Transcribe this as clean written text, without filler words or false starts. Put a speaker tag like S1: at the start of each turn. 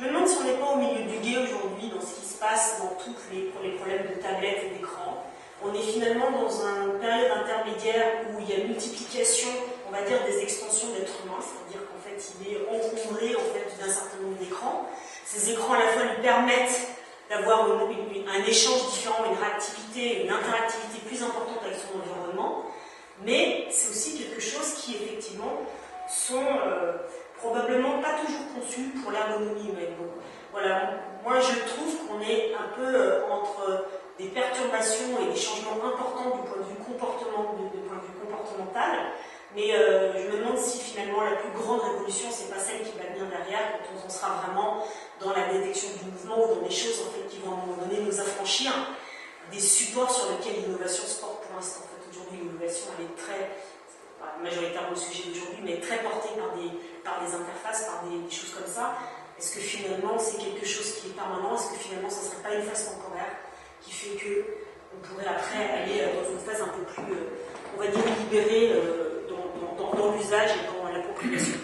S1: Je me demande si on n'est pas au milieu du gué aujourd'hui dans ce qui se passe dans tous les problèmes de tablettes et d'écran. On est finalement dans une période intermédiaire où il y a multiplication, on va dire, des extensions d'êtres humains, c'est-à-dire qu'en fait, il est encombré en fait, d'un certain nombre d'écrans. Ces écrans, à la fois, lui permettent d'avoir un échange différent, une réactivité, une interactivité plus importante avec son environnement, mais c'est aussi quelque chose qui, effectivement, sont probablement pas toujours conçus pour l'ergonomie humaine. Donc, voilà, moi je trouve qu'on est un peu entre des perturbations et des changements importants du point de vue comportemental, mais je me demande si finalement la plus grande révolution, c'est pas celle qui va venir derrière, quand on sera vraiment dans la détection du mouvement ou dans des choses en fait, qui vont à un moment donné nous affranchir des supports sur lesquels l'innovation se porte pour l'instant. En fait, aujourd'hui, l'innovation, elle est très, majoritairement le sujet d'aujourd'hui, mais très portée par des interfaces, par des choses comme ça. Est-ce que finalement, c'est quelque chose qui est permanent? Est-ce que finalement, ça ne serait pas une phase temporaire qui fait qu'on pourrait après aller dans une phase un peu plus, on va dire, libérée dans l'usage et dans l'appropriation?